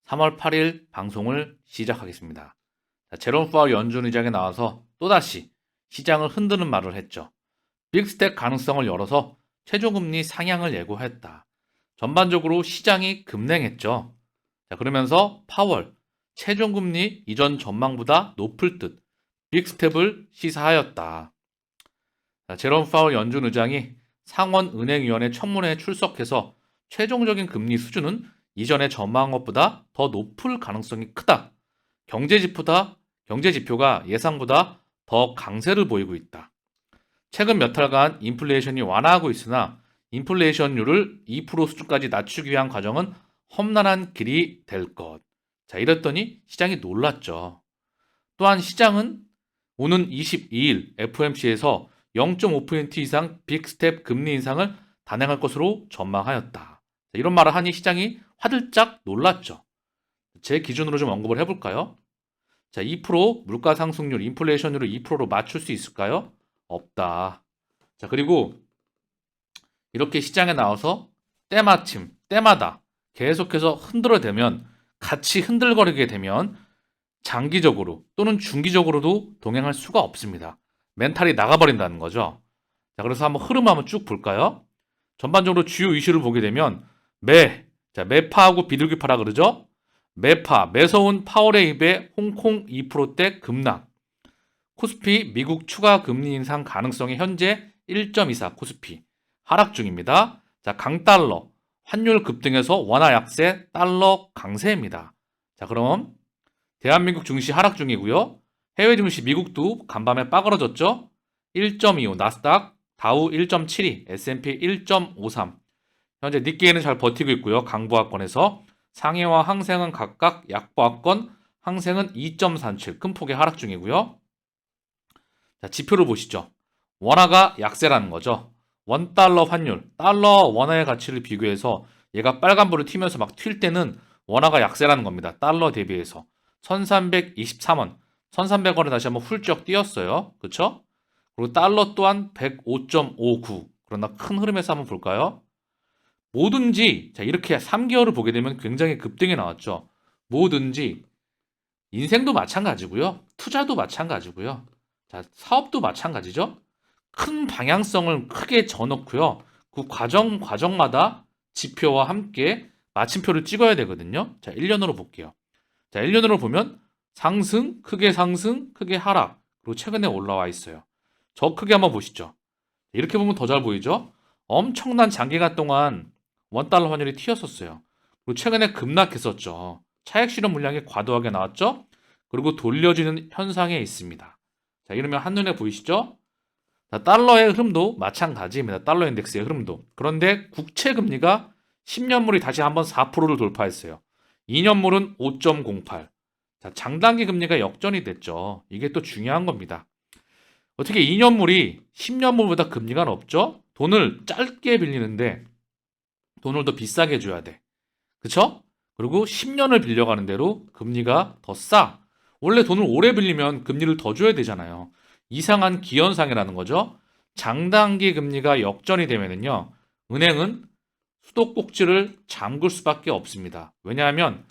3월 8일 방송을 시작하겠습니다. 제롬 파월 연준 의장이 나와서 또다시 시장을 흔드는 말을 했죠. 빅스텝 가능성을 열어서 최종금리 상향을 예고했다. 전반적으로 시장이 급냉했죠. 그러면서 파월 최종금리 이전 전망보다 높을 듯 빅스텝을 시사하였다. 제롬 파월 연준 의장이 상원은행위원회 청문회에 출석해서 최종적인 금리 수준은 이전에 전망한 것보다 더 높을 가능성이 크다. 경제지표가 예상보다 더 강세를 보이고 있다. 최근 몇 달간 인플레이션이 완화하고 있으나 인플레이션율을 2% 수준까지 낮추기 위한 과정은 험난한 길이 될 것. 자, 이랬더니 시장이 놀랐죠. 또한 시장은 오는 22일 FOMC에서 0.5% 이상 빅스텝 금리 인상을 단행할 것으로 전망하였다. 이런 말을 하니 시장이 화들짝 놀랐죠. 제 기준으로 좀 언급을 해볼까요? 자, 2% 물가 상승률, 인플레이션율을 2%로 맞출 수 있을까요? 없다. 자, 그리고 이렇게 시장에 나와서 때마침, 때마다 계속해서 흔들어대면, 같이 흔들거리게 되면 장기적으로 또는 중기적으로도 동행할 수가 없습니다. 멘탈이 나가버린다는 거죠. 자, 그래서 한번 흐름 한번 쭉 볼까요? 전반적으로 주요 이슈를 보게 되면 매파하고 비둘기파라 그러죠? 매파, 매서운 파월의 입에 홍콩 2%대 급락. 코스피 미국 추가 금리 인상 가능성이 현재 1.24 코스피 하락 중입니다. 자, 강달러, 환율 급등에서 원화 약세, 달러 강세입니다. 자, 그럼 대한민국 증시 하락 중이고요. 해외 증시 미국도 간밤에 빠그러졌죠. 1.25 나스닥, 다우 1.72, S&P 1.53. 현재 니케이는 잘 버티고 있고요. 강보합권에서 상해와 항생은 각각 약보합권, 항생은 2.37 큰 폭의 하락 중이고요. 자, 지표를 보시죠. 원화가 약세라는 거죠. 원달러 환율, 달러 원화의 가치를 비교해서 얘가 빨간불을 튀면서 막 튈 때는 원화가 약세라는 겁니다. 달러 대비해서 1323원, 1300원에 다시 한번 훌쩍 뛰었어요. 그쵸? 그리고 달러 또한 105.59. 그러나 큰 흐름에서 한번 볼까요? 뭐든지 자, 이렇게 3개월을 보게 되면 굉장히 급등이 나왔죠. 뭐든지 인생도 마찬가지고요. 투자도 마찬가지고요. 자, 사업도 마찬가지죠. 큰 방향성을 크게 정놓고요. 그 과정마다 지표와 함께 마침표를 찍어야 되거든요. 자, 1년으로 볼게요. 자, 1년으로 보면 상승, 크게 하락, 그리고 최근에 올라와 있어요. 저 크게 한번 보시죠. 이렇게 보면 더 잘 보이죠? 엄청난 장기간 동안 원달러 환율이 튀었었어요. 그리고 최근에 급락했었죠. 차익 실현 물량이 과도하게 나왔죠? 그리고 돌려지는 현상에 있습니다. 자, 이러면 한눈에 보이시죠? 자, 달러의 흐름도 마찬가지입니다. 달러 인덱스의 흐름도. 그런데 국채 금리가 10년물이 다시 한번 4%를 돌파했어요. 2년물은 5.08. 자, 장단기 금리가 역전이 됐죠. 이게 또 중요한 겁니다. 어떻게 2년물이 10년물보다 금리가 높죠? 돈을 짧게 빌리는데 돈을 더 비싸게 줘야 돼. 그쵸? 그리고 10년을 빌려가는 대로 금리가 더 싸. 원래 돈을 오래 빌리면 금리를 더 줘야 되잖아요. 이상한 기현상이라는 거죠. 장단기 금리가 역전이 되면은요, 은행은 수도꼭지를 잠글 수밖에 없습니다. 왜냐하면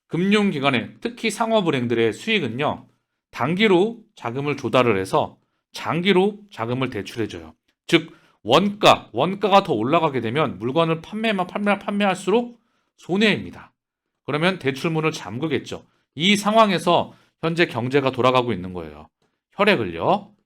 금융기관의 특히 상업은행들의 수익은요, 단기로 자금을 조달을 해서 장기로 자금을 대출해줘요. 즉, 원가가 더 올라가게 되면 물건을 판매할수록 손해입니다. 그러면 대출문을 잠그겠죠. 이 상황에서 현재 경제가 돌아가고 있는 거예요.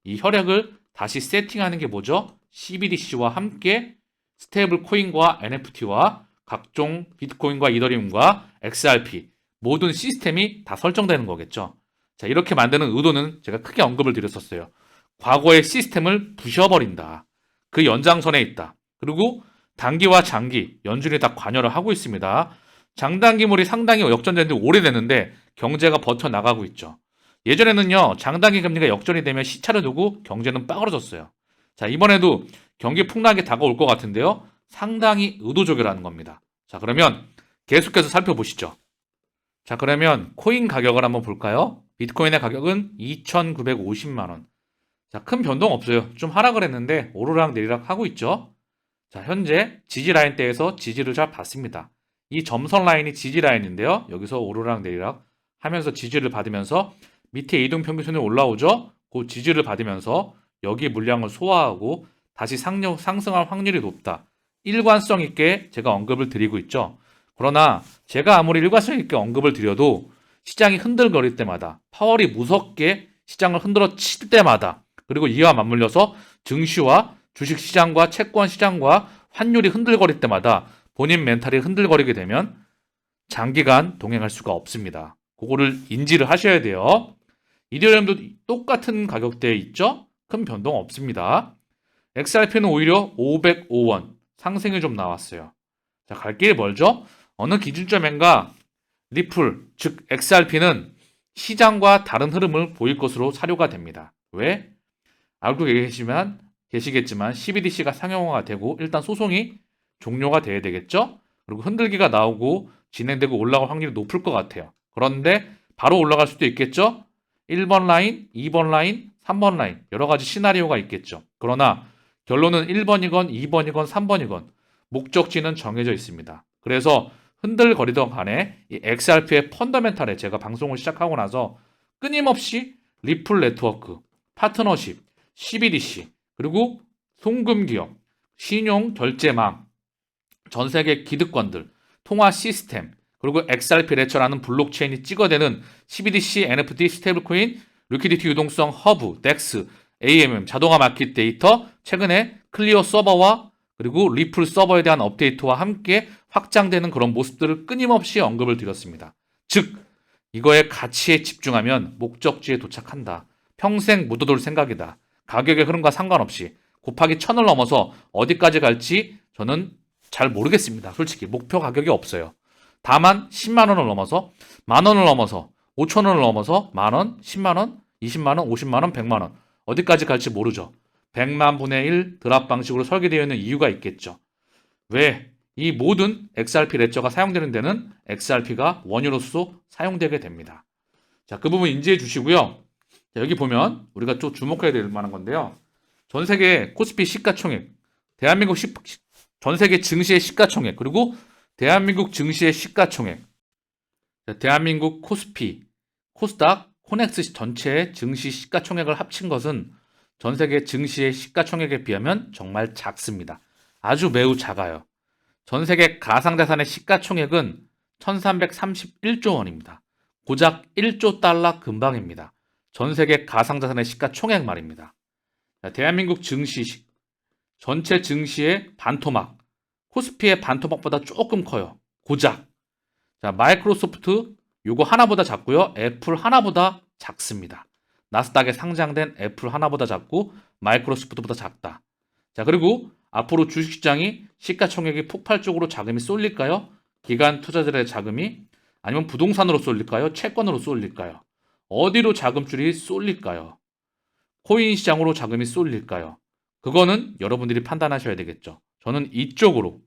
이 혈액을 다시 세팅하는 게 뭐죠? CBDC와 함께 스테이블 코인과 NFT와 각종 비트코인과 이더리움과 XRP 모든 시스템이 다 설정되는 거겠죠. 자, 이렇게 만드는 의도는 제가 크게 언급을 드렸었어요. 과거의 시스템을 부셔버린다. 그 연장선에 있다. 그리고 단기와 장기, 연준이 다 관여를 하고 있습니다. 장단기물이 상당히 역전된 지 오래됐는데 경제가 버텨나가고 있죠. 예전에는요, 장단기 금리가 역전이 되면 시차를 두고 경제는 빠그러졌어요. 자, 이번에도 경기 폭락이 다가올 것 같은데요. 상당히 의도적이라는 겁니다. 자, 그러면 계속해서 살펴보시죠. 자, 그러면 코인 가격을 한번 볼까요? 비트코인의 가격은 2,950만 원. 자, 큰 변동 없어요. 좀 하락을 했는데 오르락 내리락 하고 있죠. 자, 현재 지지 라인대에서 지지를 잘 받습니다. 이 점선 라인이 지지 라인인데요. 여기서 오르락 내리락 하면서 지지를 받으면서 밑에 이동평균선이 올라오죠. 그 지지를 받으면서 여기 물량을 소화하고 다시 상승할 확률이 높다. 일관성 있게 제가 언급을 드리고 있죠. 그러나 제가 아무리 일관성 있게 언급을 드려도 시장이 흔들거릴 때마다 파월이 무섭게 시장을 흔들어 칠 때마다 그리고 이와 맞물려서 증시와 주식시장과 채권시장과 환율이 흔들거릴 때마다 본인 멘탈이 흔들거리게 되면 장기간 동행할 수가 없습니다. 그거를 인지를 하셔야 돼요. 이더리움도 똑같은 가격대에 있죠? 큰 변동 없습니다. XRP는 오히려 505원 상승이 좀 나왔어요. 자, 갈 길이 멀죠? 어느 기준점인가 리플, 즉 XRP는 시장과 다른 흐름을 보일 것으로 사료가 됩니다. 왜? 알고 계시겠지만 CBDC가 상용화가 되고 일단 소송이 종료가 돼야 되겠죠? 그리고 흔들기가 나오고 진행되고 올라갈 확률이 높을 것 같아요. 그런데 바로 올라갈 수도 있겠죠? 1번 라인, 2번 라인, 3번 라인 여러 가지 시나리오가 있겠죠. 그러나 결론은 1번이건 2번이건 3번이건 목적지는 정해져 있습니다. 그래서 흔들거리던 간에 이 XRP의 펀더멘탈에 제가 방송을 시작하고 나서 끊임없이 리플 네트워크, 파트너십, CBDC, 그리고 송금기업, 신용 결제망, 전 세계 기득권들, 통화 시스템, 그리고 XRP 레처라는 블록체인이 찍어대는 CBDC, NFT, 스테이블코인, 리퀴디티 유동성 허브, 덱스, AMM, 자동화 마켓 데이터, 최근에 클리어 서버와 그리고 리플 서버에 대한 업데이트와 함께 확장되는 그런 모습들을 끊임없이 언급을 드렸습니다. 즉, 이거의 가치에 집중하면 목적지에 도착한다. 평생 묻어둘 생각이다. 가격의 흐름과 상관없이 곱하기 1000을 넘어서 어디까지 갈지 저는 잘 모르겠습니다. 솔직히 목표 가격이 없어요. 다만 10만 원을 넘어서 만 원을 넘어서 5천 원을 넘어서 만 원, 10만 원, 20만 원, 50만 원, 100만 원 어디까지 갈지 모르죠. 100만 분의 1 드랍 방식으로 설계되어 있는 이유가 있겠죠. 왜? 이 모든 XRP 레저가 사용되는 데는 XRP가 원유로서 사용되게 됩니다. 자, 그 부분 인지해 주시고요. 자, 여기 보면 우리가 좀 주목해야 될 만한 건데요. 전 세계 코스피 시가총액, 대한민국 전 세계 증시의 시가총액, 그리고 대한민국 증시의 시가총액, 대한민국 코스피, 코스닥, 코넥스 전체의 증시 시가총액을 합친 것은 전 세계 증시의 시가총액에 비하면 정말 작습니다. 아주 매우 작아요. 전 세계 가상자산의 시가총액은 1331조 원입니다. 고작 1조 달러 근방입니다. 전 세계 가상자산의 시가총액 말입니다. 대한민국 증시, 전체 증시의 반토막, 코스피의 반토막보다 조금 커요. 고작. 자, 마이크로소프트 요거 하나보다 작고요. 애플 하나보다 작습니다. 나스닥에 상장된 애플 하나보다 작고 마이크로소프트보다 작다. 자, 그리고 앞으로 주식시장이 시가총액이 폭발적으로 자금이 쏠릴까요? 기관 투자자들의 자금이 아니면 부동산으로 쏠릴까요? 채권으로 쏠릴까요? 어디로 자금줄이 쏠릴까요? 코인 시장으로 자금이 쏠릴까요? 그거는 여러분들이 판단하셔야 되겠죠. 저는 이쪽으로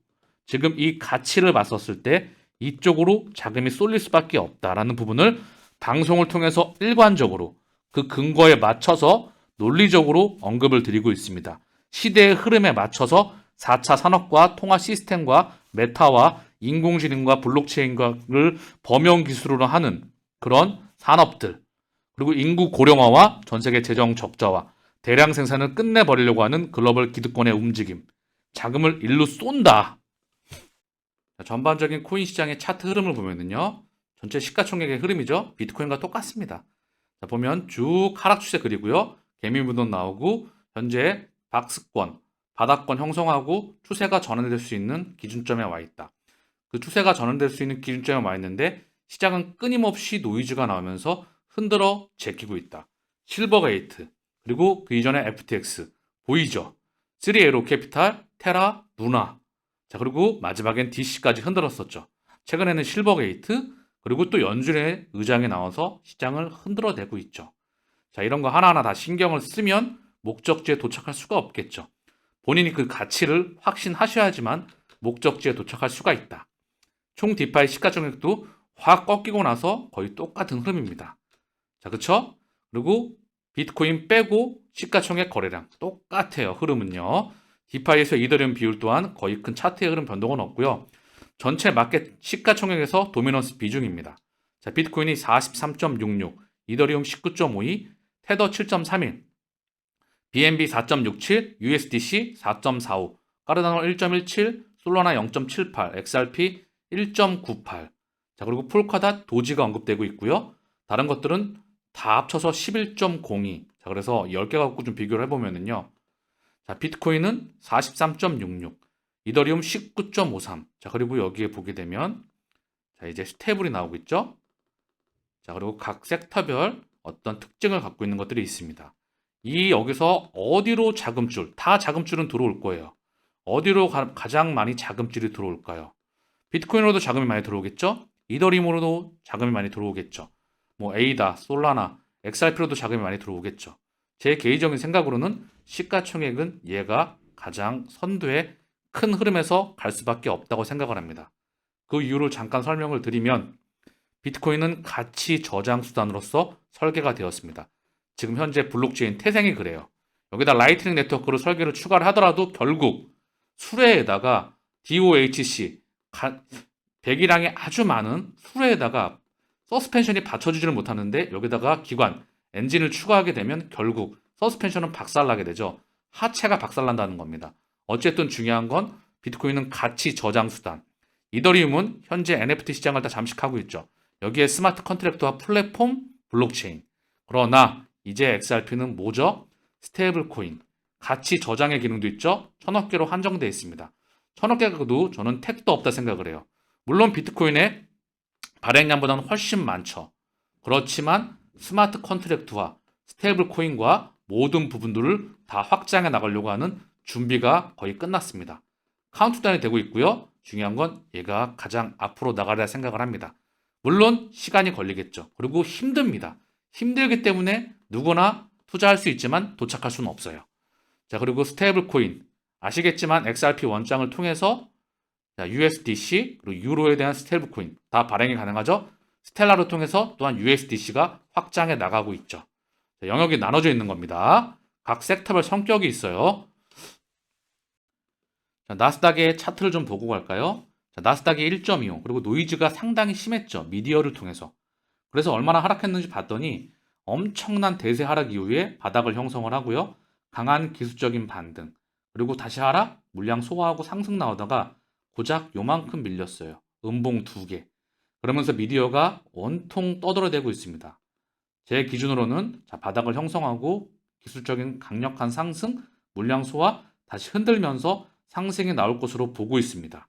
지금 이 가치를 봤었을 때 이쪽으로 자금이 쏠릴 수밖에 없다라는 부분을 방송을 통해서 일관적으로 그 근거에 맞춰서 논리적으로 언급을 드리고 있습니다. 시대의 흐름에 맞춰서 4차 산업과 통화 시스템과 메타와 인공지능과 블록체인을 범용 기술으로 하는 그런 산업들, 그리고 인구 고령화와 전 세계 재정 적자와 대량 생산을 끝내버리려고 하는 글로벌 기득권의 움직임, 자금을 일로 쏜다. 전반적인 코인 시장의 차트 흐름을 보면은요, 전체 시가총액의 흐름이죠. 비트코인과 똑같습니다. 자, 보면 쭉 하락 추세 그리고요, 개미분돈 나오고 현재 박스권, 바닥권 형성하고 추세가 전환될 수 있는 기준점에 와 있다. 그 추세가 전환될 수 있는 기준점에 와 있는데 시장은 끊임없이 노이즈가 나오면서 흔들어 제끼고 있다. 실버게이트, 그리고 그 이전에 FTX, 보이죠? 3에로 캐피탈, 테라, 루나. 자, 그리고 마지막엔 DC까지 흔들었었죠. 최근에는 실버게이트, 그리고 또 연준의 의장이 나와서 시장을 흔들어대고 있죠. 자, 이런 거 하나하나 다 신경을 쓰면 목적지에 도착할 수가 없겠죠. 본인이 그 가치를 확신하셔야지만 목적지에 도착할 수가 있다. 총 디파이 시가총액도 확 꺾이고 나서 거의 똑같은 흐름입니다. 자, 그쵸? 그리고 비트코인 빼고 시가총액 거래량 똑같아요. 흐름은요. 디파이에서 이더리움 비율 또한 거의 큰 차트의 흐름 변동은 없고요. 전체 마켓 시가총액에서 도미넌스 비중입니다. 자, 비트코인이 43.66, 이더리움 19.52, 테더 7.31, BNB 4.67, USDC 4.45, 카르다노 1.17, 솔라나 0.78, XRP 1.98. 자, 그리고 폴카닷, 도지가 언급되고 있고요. 다른 것들은 다 합쳐서 11.02. 자, 그래서 10개 갖고 좀 비교를 해보면은요. 자, 비트코인은 43.66, 이더리움 19.53. 자, 그리고 여기에 보게 되면 자, 이제 스테이블이 나오고 있죠. 자, 그리고 각 섹터별 어떤 특징을 갖고 있는 것들이 있습니다. 여기서 어디로 자금줄, 다 자금줄은 들어올 거예요. 어디로 가장 많이 자금줄이 들어올까요? 비트코인으로도 자금이 많이 들어오겠죠? 이더리움으로도 자금이 많이 들어오겠죠. 뭐 에이다, 솔라나, XRP로도 자금이 많이 들어오겠죠. 제 개인적인 생각으로는 시가총액은 얘가 가장 선두에 큰 흐름에서 갈 수밖에 없다고 생각을 합니다. 그 이유를 잠깐 설명을 드리면 비트코인은 가치 저장 수단으로서 설계가 되었습니다. 지금 현재 블록체인 태생이 그래요. 여기다 라이트닝 네트워크로 설계를 추가를 하더라도 결국 수레에다가 DOHC, 배기량이 아주 많은 수레에다가 서스펜션이 받쳐주지를 못하는데 여기다가 기관, 엔진을 추가하게 되면 결국 서스펜션은 박살나게 되죠. 하체가 박살난다는 겁니다. 어쨌든 중요한 건 비트코인은 가치 저장 수단, 이더리움은 현재 NFT 시장을 다 잠식하고 있죠. 여기에 스마트 컨트랙트와 플랫폼, 블록체인. 그러나 이제 XRP는 뭐죠? 스테이블 코인, 가치 저장의 기능도 있죠. 1000억 개로 한정되어 있습니다. 1000억 개도 저는 택도 없다 생각을 해요. 물론 비트코인의 발행량보다는 훨씬 많죠. 그렇지만 스마트 컨트랙트와 스테이블 코인과 모든 부분들을 다 확장해 나가려고 하는 준비가 거의 끝났습니다. 카운트다운이 되고 있고요. 중요한 건 얘가 가장 앞으로 나가리라 생각을 합니다. 물론 시간이 걸리겠죠. 그리고 힘듭니다. 힘들기 때문에 누구나 투자할 수 있지만 도착할 수는 없어요. 자, 그리고 스테이블 코인 아시겠지만 XRP 원장을 통해서 USDC 그리고 유로에 대한 스테이블 코인 다 발행이 가능하죠. 스텔라를 통해서 또한 USDC가 확장해 나가고 있죠. 자, 영역이 나눠져 있는 겁니다. 각 섹터별 성격이 있어요. 자, 나스닥의 차트를 좀 보고 갈까요? 자, 나스닥이 1.25 그리고 노이즈가 상당히 심했죠. 미디어를 통해서. 그래서 얼마나 하락했는지 봤더니 엄청난 대세 하락 이후에 바닥을 형성을 하고요. 강한 기술적인 반등 그리고 다시 하락, 물량 소화하고 상승 나오다가 고작 요만큼 밀렸어요. 음봉 2개. 그러면서 미디어가 온통 떠들어대고 있습니다. 제 기준으로는 자, 바닥을 형성하고 기술적인 강력한 상승, 물량 소화, 다시 흔들면서 상승이 나올 것으로 보고 있습니다.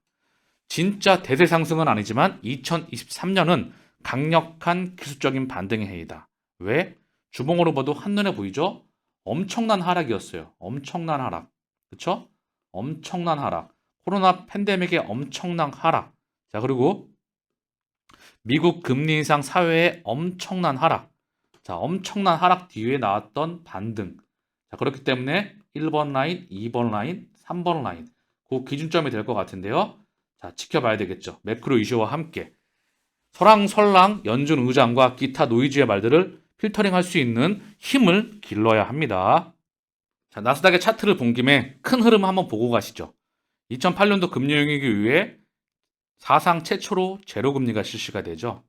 진짜 대세 상승은 아니지만 2023년은 강력한 기술적인 반등의 해이다. 왜? 주봉으로 봐도 한눈에 보이죠? 엄청난 하락이었어요. 엄청난 하락. 그쵸? 엄청난 하락. 코로나 팬데믹의 엄청난 하락. 자, 그리고 미국 금리 인상 사회의 엄청난 하락. 자, 엄청난 하락 뒤에 나왔던 반등. 자, 그렇기 때문에 1번 라인, 2번 라인, 3번 라인. 그 기준점이 될 것 같은데요. 자, 지켜봐야 되겠죠. 매크로 이슈와 함께. 설왕설랑 연준 의장과 기타 노이즈의 말들을 필터링할 수 있는 힘을 길러야 합니다. 자, 나스닥의 차트를 본 김에 큰 흐름 한번 보고 가시죠. 2008년도 금리 용익 이후에 사상 최초로 제로금리가 실시가 되죠.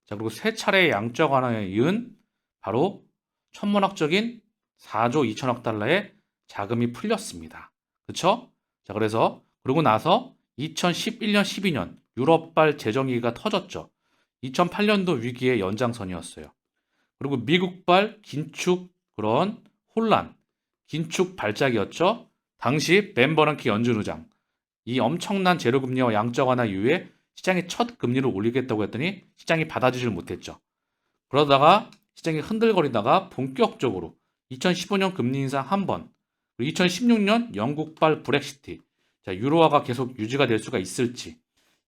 자, 그리고 세 차례의 양적 완화에 이은 바로 천문학적인 4조 2천억 달러의 자금이 풀렸습니다. 그렇죠? 자, 그래서 그러고 나서 2011년, 12년 유럽발 재정위기가 터졌죠. 2008년도 위기의 연장선이었어요. 그리고 미국발 긴축 그런 혼란, 긴축 발작이었죠. 당시 벤 버넌키 연준 의장 이 엄청난 제로금리와 양적 완화 이후에 시장이 첫 금리를 올리겠다고 했더니 시장이 받아주질 못했죠. 그러다가 시장이 흔들거리다가 본격적으로 2015년 금리 인상 한 번, 그리고 2016년 영국발 브렉시트, 자, 유로화가 계속 유지가 될 수가 있을지,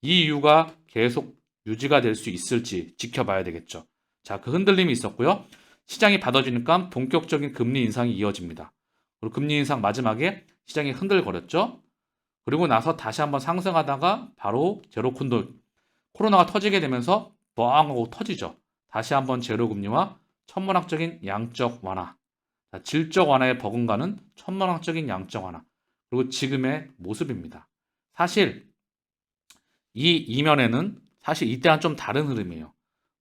이 이유가 계속 유지가 될 수 있을지 지켜봐야 되겠죠. 자, 그 흔들림이 있었고요. 시장이 받아주니까 본격적인 금리 인상이 이어집니다. 그리고 금리 인상 마지막에 시장이 흔들거렸죠. 그리고 나서 다시 한번 상승하다가 바로 제로콘도 코로나가 터지게 되면서 뻥 하고 터지죠. 다시 한번 제로금리와 천문학적인 양적 완화, 자, 질적 완화에 버금가는 천문학적인 양적 완화, 그리고 지금의 모습입니다. 사실 이 이면에는 사실 이때랑 좀 다른 흐름이에요.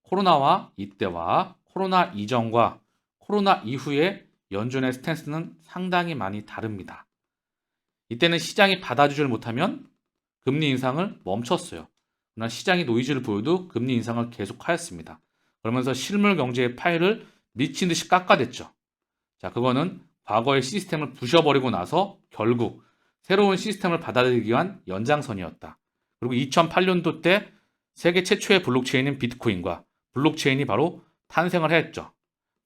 코로나와 이때와 코로나 이전과 코로나 이후의 연준의 스탠스는 상당히 많이 다릅니다. 이때는 시장이 받아주질 못하면 금리 인상을 멈췄어요. 그러나 시장이 노이즈를 보여도 금리 인상을 계속하였습니다. 그러면서 실물 경제의 파일을 미친 듯이 깎아댔죠. 자, 그거는 과거의 시스템을 부셔버리고 나서 결국 새로운 시스템을 받아들이기 위한 연장선이었다. 그리고 2008년도 때 세계 최초의 블록체인인 비트코인과 블록체인이 바로 탄생을 했죠.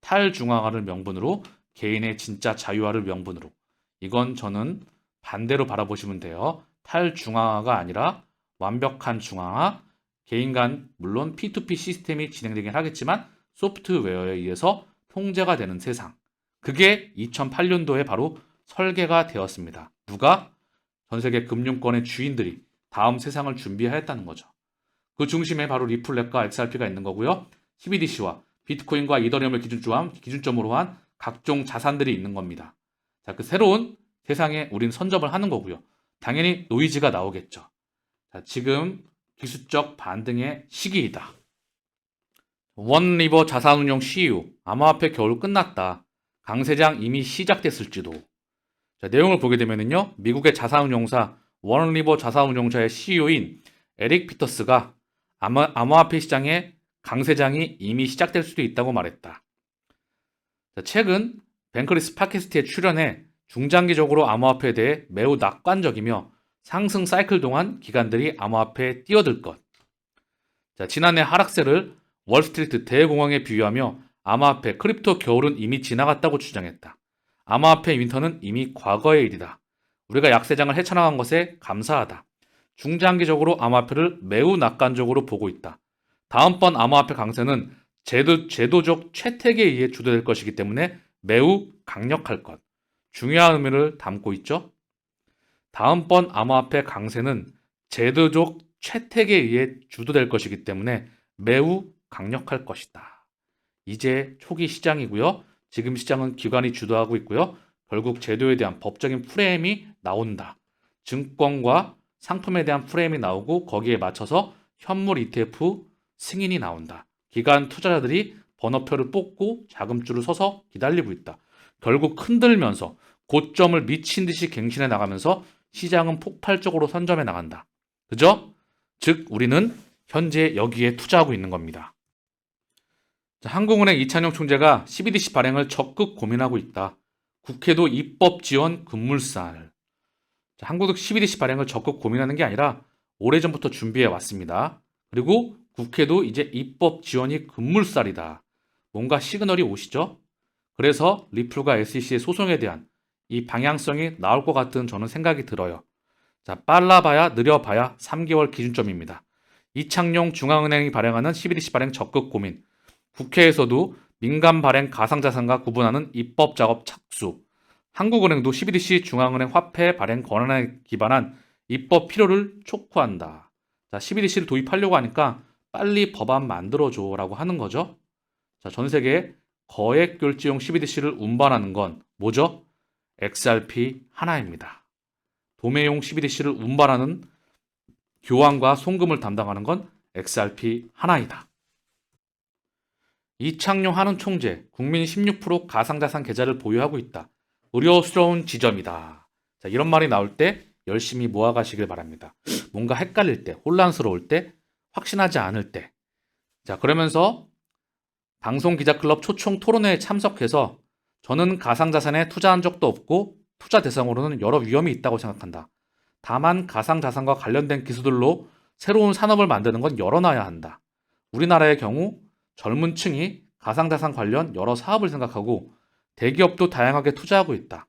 탈중앙화를 명분으로, 개인의 진짜 자유화를 명분으로. 이건 저는 반대로 바라보시면 돼요. 탈중앙화가 아니라 완벽한 중앙화, 개인 간 물론 P2P 시스템이 진행되긴 하겠지만 소프트웨어에 의해서 통제가 되는 세상. 그게 2008년도에 바로 설계가 되었습니다. 누가? 전 세계 금융권의 주인들이 다음 세상을 준비하였다는 거죠. 그 중심에 바로 리플렛과 XRP가 있는 거고요. CBDC와 비트코인과 이더리움을 기준점으로 한 각종 자산들이 있는 겁니다. 자, 그 새로운 세상에 우린 선점을 하는 거고요. 당연히 노이즈가 나오겠죠. 자, 지금 기술적 반등의 시기이다. 원리버 자산운용 CEO, 암호화폐 겨울 끝났다. 강세장 이미 시작됐을지도. 자, 내용을 보게 되면요. 미국의 자산운용사 원리버 자산운용사의 CEO인 에릭 피터스가 암호화폐 시장의 강세장이 이미 시작될 수도 있다고 말했다. 자, 최근 뱅크리스 팟캐스트에 출연해 중장기적으로 암호화폐에 대해 매우 낙관적이며 상승 사이클 동안 기관들이 암호화폐에 뛰어들 것. 자, 지난해 하락세를 월스트리트 대공황에 비유하며 암호화폐 크립토 겨울은 이미 지나갔다고 주장했다. 암호화폐 윈터는 이미 과거의 일이다. 우리가 약세장을 헤쳐나간 것에 감사하다. 중장기적으로 암호화폐를 매우 낙관적으로 보고 있다. 다음번 암호화폐 강세는 제도적 채택에 의해 주도될 것이기 때문에 매우 강력할 것. 중요한 의미를 담고 있죠. 다음번 암호화폐 강세는 제도적 채택에 의해 주도될 것이기 때문에 매우 강력할 것이다. 이제 초기 시장이고요. 지금 시장은 기관이 주도하고 있고요. 결국 제도에 대한 법적인 프레임이 나온다. 증권과 상품에 대한 프레임이 나오고 거기에 맞춰서 현물 ETF 승인이 나온다. 기관 투자자들이 번호표를 뽑고 자금줄을 서서 기다리고 있다. 결국 흔들면서 고점을 미친 듯이 갱신해 나가면서 시장은 폭발적으로 선점해 나간다. 그죠? 즉 우리는 현재 여기에 투자하고 있는 겁니다. 자, 한국은행 이찬용 총재가 CBDC 발행을 적극 고민하고 있다. 국회도 입법 지원 급물살. 자, 한국도 CBDC 발행을 적극 고민하는 게 아니라 오래전부터 준비해 왔습니다. 그리고 국회도 이제 입법 지원이 급물살이다. 뭔가 시그널이 오시죠? 그래서 리플과 SEC의 소송에 대한 이 방향성이 나올 것 같은 저는 생각이 들어요. 자, 빨라봐야 느려봐야 3개월 기준점입니다. 이창용 중앙은행이 발행하는 CBDC 발행 적극 고민. 국회에서도 민간 발행 가상자산과 구분하는 입법 작업 착수. 한국은행도 CBDC 중앙은행 화폐 발행 권한에 기반한 입법 필요를 촉구한다. 자, CBDC를 도입하려고 하니까 빨리 법안 만들어줘라고 하는 거죠. 자, 전 세계 거액 결제용 CBDC를 운반하는 건 뭐죠? XRP 하나입니다. 도매용 CBDC를 운반하는 교환과 송금을 담당하는 건 XRP 하나이다. 이창용 한은 총재, 국민 16% 가상자산 계좌를 보유하고 있다. 우려스러운 지점이다. 자, 이런 말이 나올 때 열심히 모아가시길 바랍니다. 뭔가 헷갈릴 때, 혼란스러울 때, 확신하지 않을 때. 자, 그러면서 방송기자클럽 초청 토론회에 참석해서 저는 가상자산에 투자한 적도 없고 투자 대상으로는 여러 위험이 있다고 생각한다. 다만 가상자산과 관련된 기술들로 새로운 산업을 만드는 건 열어놔야 한다. 우리나라의 경우 젊은 층이 가상자산 관련 여러 사업을 생각하고 대기업도 다양하게 투자하고 있다.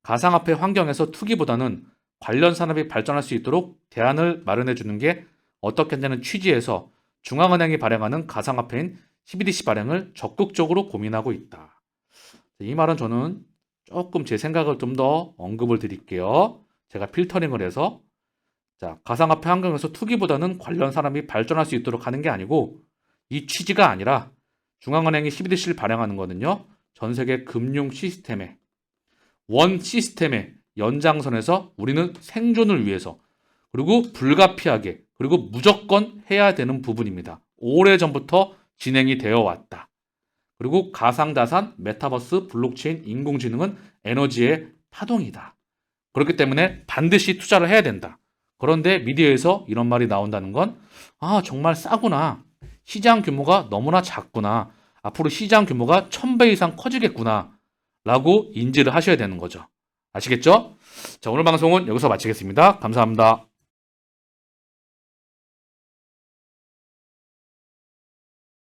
가상화폐 환경에서 투기보다는 관련 산업이 발전할 수 있도록 대안을 마련해 주는 게 어떻겠냐는 취지에서 중앙은행이 발행하는 가상화폐인 CBDC 발행을 적극적으로 고민하고 있다. 이 말은 저는 조금 제 생각을 좀 더 언급을 드릴게요. 제가 필터링을 해서 자, 가상화폐 환경에서 투기보다는 관련 산업이 발전할 수 있도록 하는 게 아니고 이 취지가 아니라 중앙은행이 CBDC를 발행하는 거는요. 전 세계 금융 시스템의 원 시스템의 연장선에서 우리는 생존을 위해서 그리고 불가피하게 그리고 무조건 해야 되는 부분입니다. 오래전부터 진행이 되어 왔다. 그리고 가상자산, 메타버스, 블록체인, 인공지능은 에너지의 파동이다. 그렇기 때문에 반드시 투자를 해야 된다. 그런데 미디어에서 이런 말이 나온다는 건, 정말 싸구나. 시장 규모가 너무나 작구나. 앞으로 시장 규모가 1000배 이상 커지겠구나. 라고 인지를 하셔야 되는 거죠. 아시겠죠? 자, 오늘 방송은 여기서 마치겠습니다. 감사합니다.